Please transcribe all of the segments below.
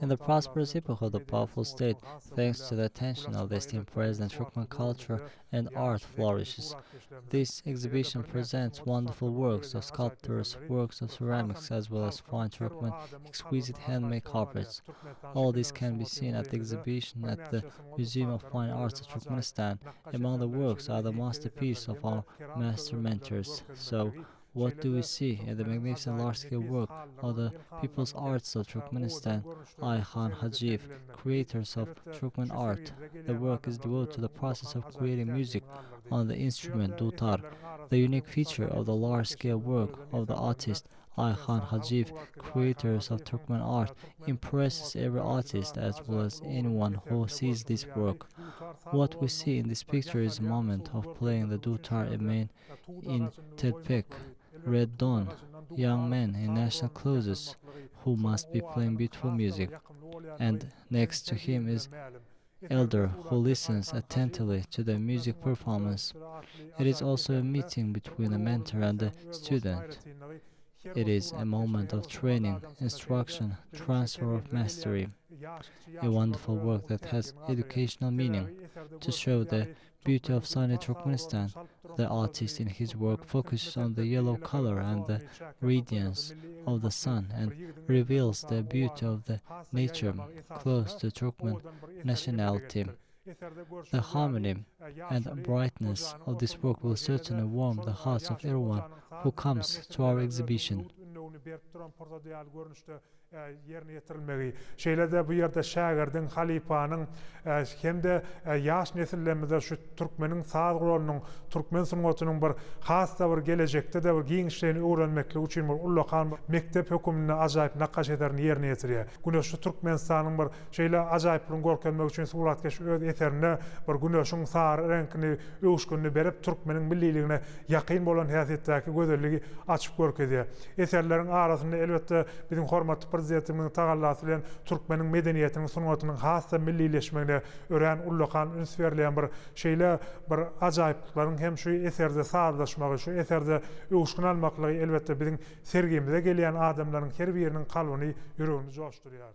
In the prosperous epoch of the powerful state, thanks to the attention of the esteemed president, Turkmen culture and art flourishes. This exhibition presents wonderful works of sculptors, works of ceramics, as well as fine Turkmen exquisite handmade carpets. All this can be seen at the exhibition at the Museum of Fine Arts of Turkmenistan. Among the works are the masterpiece of our master mentors. So, what do we see in the magnificent large-scale work of the People's Arts of Turkmenistan, Ayhan Hajiyev, creators of Turkmen art? The work is devoted to the process of creating music on the instrument dutar. The unique feature of the large-scale work of the artist Ayhan Hajiyev, creators of Turkmen art, impresses every artist as well as anyone who sees this work. What we see in this picture is a moment of playing the dutar in Telpek, Red Dawn, young men in national clothes who must be playing beautiful music, and next to him is elder who listens attentively to the music performance. It is also a meeting between the mentor and the student. It is a moment of training, instruction, transfer of mastery, a wonderful work that has educational meaning. To show the beauty of sunny Turkmenistan, the artist in his work focuses on the yellow color and the radiance of the sun and reveals the beauty of the nature close to Turkmen nationality. The harmony and brightness of this work will certainly warm the hearts of everyone who comes to our exhibition. Yerine getirilmeli. Şeylerde bu yerde şagirdin, halifanın hem de yaş nesillerimize şu Türkmenin sağ rolünün, Türkmen sunnatynyň bir hassa bir gelecekde de bir giňişlerini öwrenmekle üçin bir ullakan mektep hökümine ajaýyp nakaş ederini yerine getirýär. Güneşi Türkmenistanyň bir şeýle ajaýyp bir görkezmek üçin suratkeş öz eserini bir güneşiň sary reňkini, öwüşkünini berip Türkmenin milliligine ýakyn bolan häsiýetdäki gözelligi açyp görkezýär. Eserleriň arasynda elbetde bizim hormatly prezidentimiň tagallasy bilen Türkmenin medeniýetiniň sunnatynyň hassa millileşmegine ören ullakan üns berýän bir şeýle bir ajaýyplyklaryň hem şu eserde sağlaşmagy, şu eserde öwüşkün almaklygy elbetde bizim sergimize gelýän adamlaryň her biriniň kalbyny, ýüregini joşdurýar.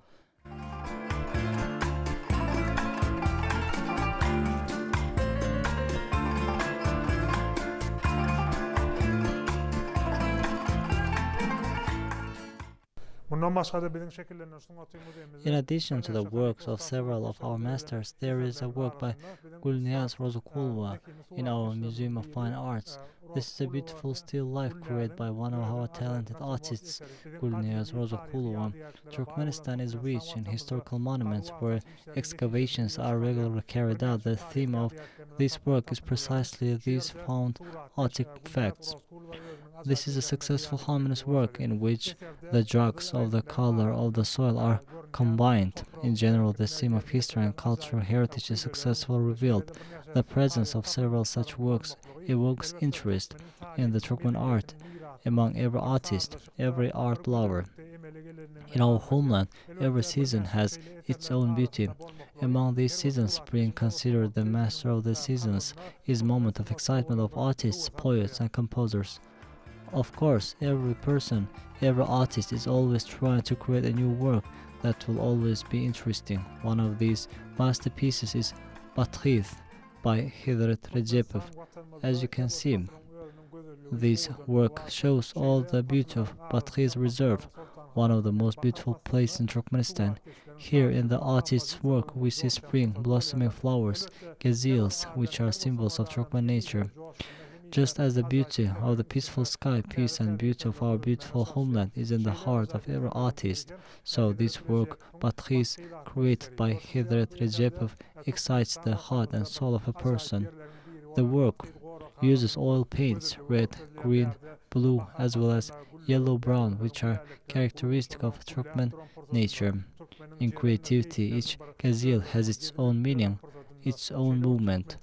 In addition to the works of several of our masters, there is a work by Gulniyaz Rozokulova in our Museum of Fine Arts. This is a beautiful still life created by one of our talented artists, Gulniyaz Rozokulova. Turkmenistan is rich in historical monuments where excavations are regularly carried out. The theme of this work is precisely these found artifacts. This is a successful harmonious work in which the drugs of the color of the soil are combined. In general, the theme of history and cultural heritage is successfully revealed. The presence of several such works evokes interest in the Turkmen art among every artist, every art lover. In our homeland, every season has its own beauty. Among these seasons, spring, considered the master of the seasons, is a moment of excitement of artists, poets, and composers. Of course, every person, every artist is always trying to create a new work that will always be interesting. One of these masterpieces is Batrith by Hidret Recepov. As you can see, this work shows all the beauty of Batrith Reserve, one of the most beautiful places in Turkmenistan. Here in the artist's work we see spring, blossoming flowers, gazelles, which are symbols of Turkmen nature. Just as the beauty of the peaceful sky, peace and beauty of our beautiful homeland is in the heart of every artist, so this work, Batrith, created by Hidret Recepov, excites the heart and soul of a person. The work uses oil paints, red, green, blue, as well as yellow-brown, which are characteristic of Turkmen nature. In creativity, each gazelle has its own meaning, its own movement.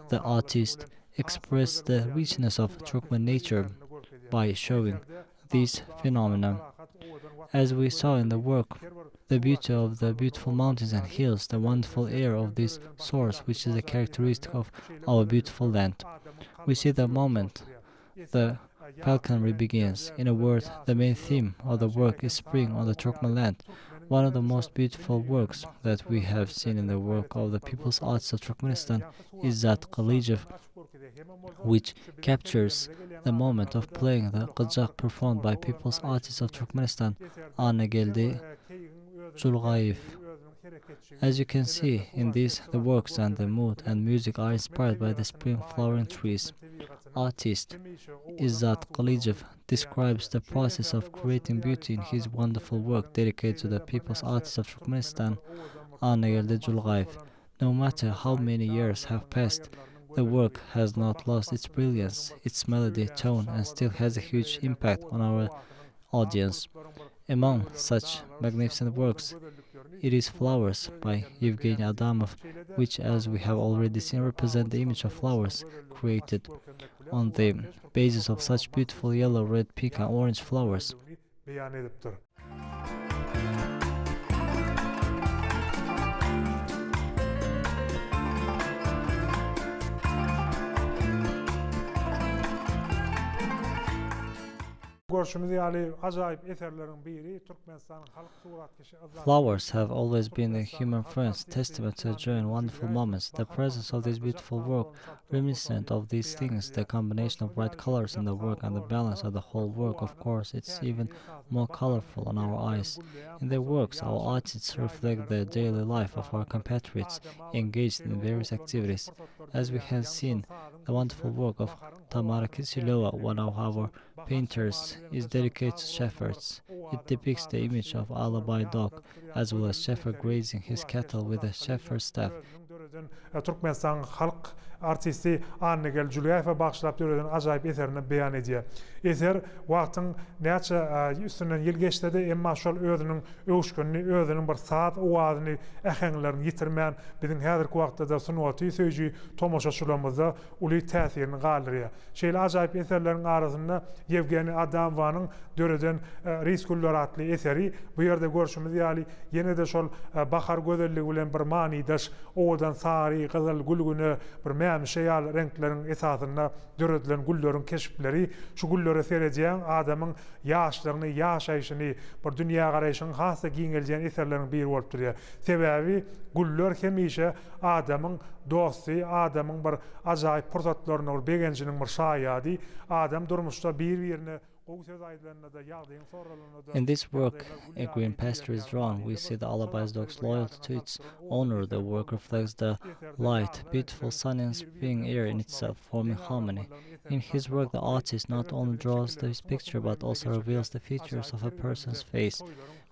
The artist express the richness of Turkmen nature by showing these phenomena. As we saw in the work, the beauty of the beautiful mountains and hills, the wonderful air of this source, which is a characteristic of our beautiful land. We see the moment, the falconry begins. In a word, the main theme of the work is spring on the Turkmen land. One of the most beautiful works that we have seen in the work of the people's arts of Turkmenistan is Zat Qalijev, which captures the moment of playing the Qajaq performed by people's artists of Turkmenistan, Ana Geldi Julgayev. As you can see in these, the works and the mood and music are inspired by the spring flowering trees. Artist Izzat Qalijev describes the process of creating beauty in his wonderful work dedicated to the people's artists of Turkmenistan, Ana Geldi Julgayev. No matter how many years have passed, the work has not lost its brilliance, its melody, tone, and still has a huge impact on our audience. Among such magnificent works, it is Flowers by Yevgeny Adamov, which, as we have already seen, represent the image of flowers created on the basis of such beautiful yellow, red, pink, and orange flowers. Flowers have always been a human friend's testament to joy and wonderful moments. The presence of this beautiful work, reminiscent of these things, the combination of bright colors in the work and the balance of the whole work, of course, it's even more colorful on our eyes. In their works, our artists reflect the daily life of our compatriots engaged in various activities. As we have seen, the wonderful work of Tamara Kisilova, one of our painters, is dedicated to shepherds. It depicts the image of Alabai dog, as well as shepherd grazing his cattle with a shepherd's staff. Türkmenistan halk artisti Ana Geldi Julgayev'e bağışlap döreden acayip eserini beyan ediyor. Eser wagtyň näçe üstünden yıl geçdi de emma şol özünün öwüşkünni, özünün bir saat owazyny, äheňlerini yitirmän biziň häzirki wagtda sunuwaty söýji tomoşaçylarymyza uly täsirini galdyrýar. Şeýle acayip eserleriň arasynda Yevgeny Adamov'nyň döreden Riskullar atly eseri bu ýerde görüşimiz ýaly ýene de şol bahar gözelligi bilen bir manidaş owadan sary, gyzyl, gülgüne bir mämişe ýaly renkleriň esasynda döredilen gülleriň keşipleri şu güllere seredýän adamyň ýaşlaryny, ýaşaýyşyny, bir dünýä garaýşyny hassa giňelýän eserleriň biri bolup durýar. Sebäbi güller hemişe adamyň dosty, adamyň bir ajaýyp pursatlaryny, bir begençiniň bir şaýady, adam durmuşda bir-birine. In this work, a green pasture is drawn. We see the Alabai's dog's loyalty to its owner. The work reflects the light, beautiful sun and spring air in itself, forming harmony. In his work, the artist not only draws this picture, but also reveals the features of a person's face.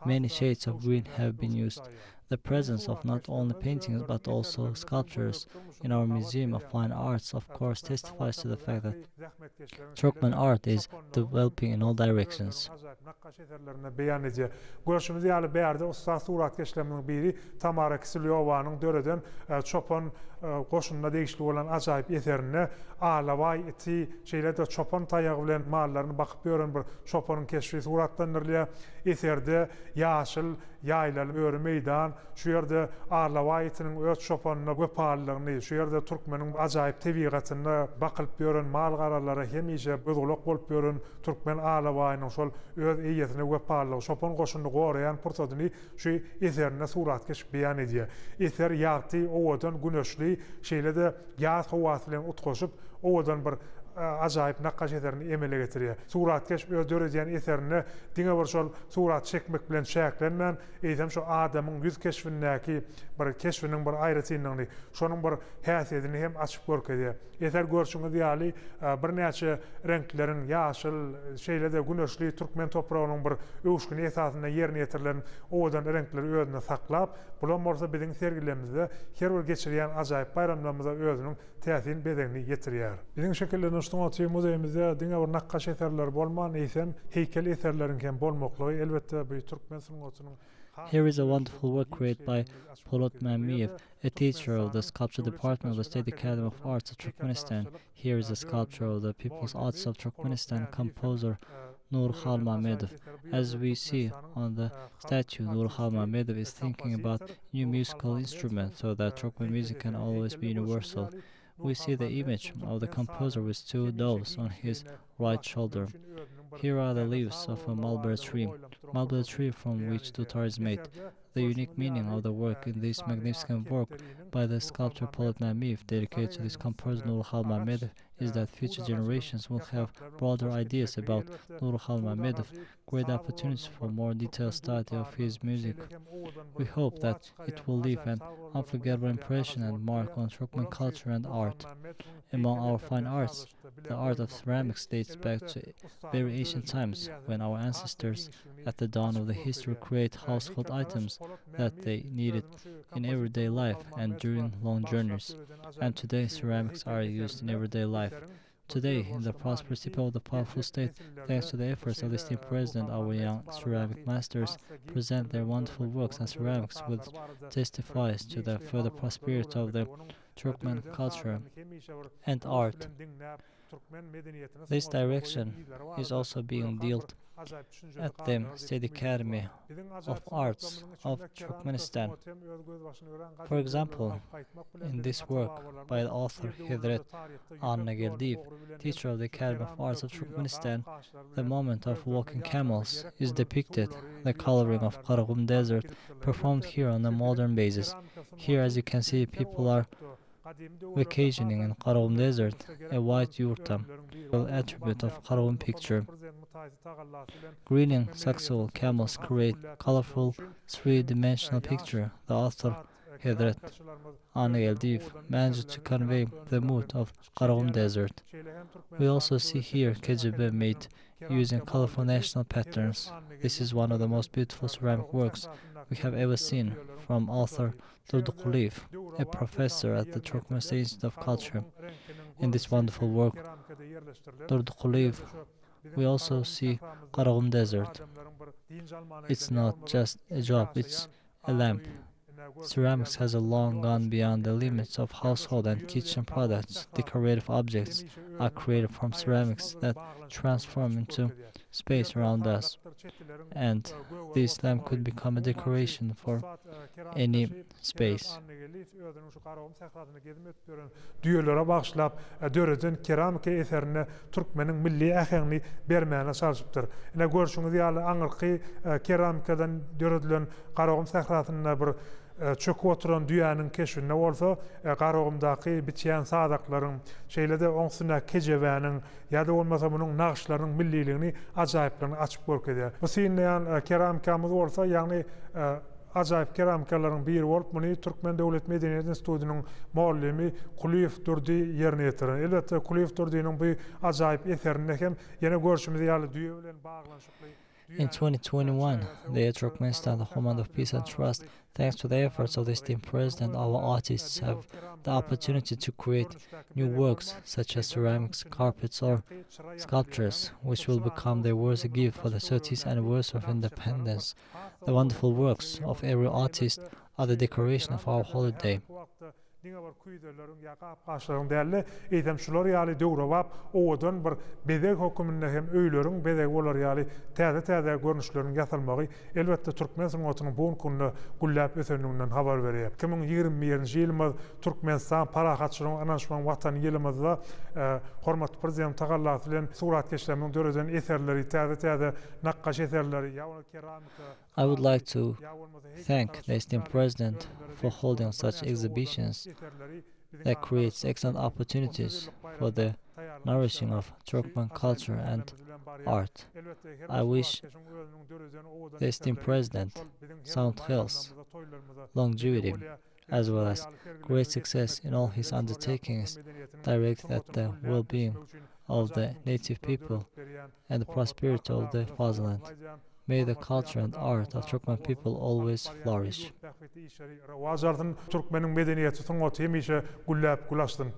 Many shades of green have been used. The presence of not only paintings but also sculptures in our Museum of Fine Arts, of course, testifies to the fact that Turkmen art is developing in all directions. Görüşümüz ýaly bärde usta suratkeşleriniň biri Tamara Kisilyovanyň döreden çopan goşunna degişli bolan ajaýyp eserini Alabay eti şeýlede çopan taýagy bilen mallaryny bakyp gören bir çopanyň keşfi suratlandyrylýar. Eserde ýaşyl ýaýlaly öýre meýdan, şu ýerde Alabay etiniň öz çopanyna göpalygyny, şu ýerde türkmeniň ajaýyp tebigatyna bakyp gören mal garalary hemişe bözgülük bolup gören türkmen Alabaýynyň şol öz eýetine göpalygy, çopan goşuny goraýan pursatyny şu eserine suratkeş beýan edýär. Eser ýarty, owadan güneşli şeýlede ýaz howasy bilen utgaşyp, owadan bir ajaýyp nakkaş eserini emele getirýär. Suratkeş öz döredýän eserini diňe bir şol surat çekmek bilen şäklenmän, eýsem şu adamyň ýüz keşfindäki bir keşfiniň bir aýratynyňdy, şonuň bir häsiýetini hem açyp görkezýär. Eser görüşiňiz ýaly bir näçe renkleriň ýaşyl, şeýlede güneşli türkmen topragynyň bir öwüşkün esasynda ýerine ýetirilen owadan renkleri özüne saklap, bular bolsa biziň sergilerimizde her bir geçirýän ajaýyp bayramlarymyza özüniň täsirini bedenini ýetirýär. Biziň şekillenişdiňi muzeýimizde diňe bir nakkaş eserler bolman, eýsem heykel eserleriň hem bolmakly elbetde bu türkmen sunuwatynyň. Here is a wonderful work created by Polat Mamiyev, a teacher of the sculpture department of the State Academy of Arts of Turkmenistan. Here is a sculpture of the People's Arts of Turkmenistan composer Nurhan Mamedov. As we see on the statue, Nurhan Mamedov is thinking about new musical instruments so that Turkmen music can always be universal. we see the image of the composer with two doves on his right shoulder. Here are the leaves of a mulberry tree from which dutar is made. The unique meaning of the work in this magnificent work by the sculptor Polat Mamif, dedicated to this composer Nurullah Mamedov, is that future generations will have broader ideas about Nurullah Mamedov, great opportunities for more detailed study of his music. We hope that it will leave an unforgettable impression and mark on Turkmen culture and art. Among our fine arts, the art of ceramics dates back to very ancient times, when our ancestors, at the dawn of the history, create household items that they needed in everyday life and during long journeys. And today, ceramics are used in everyday life. Today, in the prosperous people of the powerful state, thanks to the efforts of the esteemed president, our young ceramic masters present their wonderful works and ceramics, which testifies to the further prosperity of the Turkmen culture and art. This direction is also being dealt at the State Academy of Arts of Turkmenistan. For example, in this work by the author Hidret Annageldiv, teacher of the Academy of Arts of Turkmenistan, the moment of walking camels is depicted, the coloring of Karagum Desert performed here on a modern basis. Here, as you can see, people are vacationing in Karagum Desert, a white yurta, an attribute of Karagum picture. Grinning sexual camels create colorful three-dimensional picture. The author Hidret Annageldiv managed to convey the mood of Karagum Desert. We also see here Kecebe made using colorful national patterns. This is one of the most beautiful ceramic works we have ever seen, from author Durdukuliyev, a professor at the Turkmenistan Institute of Culture. In this wonderful work, Durdukuliyev, we also see Karagum Desert. It's not just a job, it's a lamp. Ceramics has long gone beyond the limits of household and kitchen products. Decorative objects are created from ceramics that transform into space around us, and this lamp could become a decoration for any space. Düýelere bagşlap dörejen keramika eserini Türkmenin milli ähengni bermäne çalışypdyr. Ine görüşüňiz ýaly aňyrky keramikadan döredilen Karagum sahrasyna bir çöküp oturan düýäniň keşfine bolsa, Karagumdaky biçýän sadaklaryň, şeýlede oňsyna kejebäniň ýa-da bolmasa munyň naqşlarynyň milliligini ajaýyplygyny açyp görkezýär. Bu sinýän keramikamyz bolsa, ýagny ajaýyp keramikalaryň biri bolup, muny Türkmen Döwlet Medeniýet Institutynyň muallimi Kuliyev Durdy ýerine ýetiren. Elbetde Kuliyev Durdynyň bu ajaýyp eserini hem ýene görüşimiz ýaly düýe bilen baglanşykly. In 2021, the Turkmenistan, the Homeland of Peace and Trust, thanks to the efforts of the esteemed president, our artists have the opportunity to create new works such as ceramics, carpets, or sculptures, which will become their worthy gift for the 30th anniversary of independence. The wonderful works of every artist are the decoration of our holiday. Diňe bir küýdelerin ýa-da gaşlaryň däli, eýdem şular ýaly döwrewap, owadan bir bedeg höküminde hem öýlerin bedeg bolar ýaly täze görnüşlerini ýasalmagy elbetde Türkmen sangatynyň bu günde gullap ösenliginden habar berýär. 2020-nji ýylymyz Türkmenistan parahatçylygyň ananşmagyň watany ýylymyzda hormatly prezident Tagallat bilen suratkeşleriniň dörejen eserleri, täze nakkaş eserleri ýa-da keramika. I would like to thank the esteemed president for holding such exhibitions that creates excellent opportunities for the nourishing of Turkmen culture and art. I wish the esteemed president sound health, longevity, as well as great success in all his undertakings directed at the well-being of the native people and the prosperity of the fatherland. May the culture and art of Turkmen people always flourish. Türkmenin medeniýeti soňaty hemişe gullap gulaşdyn.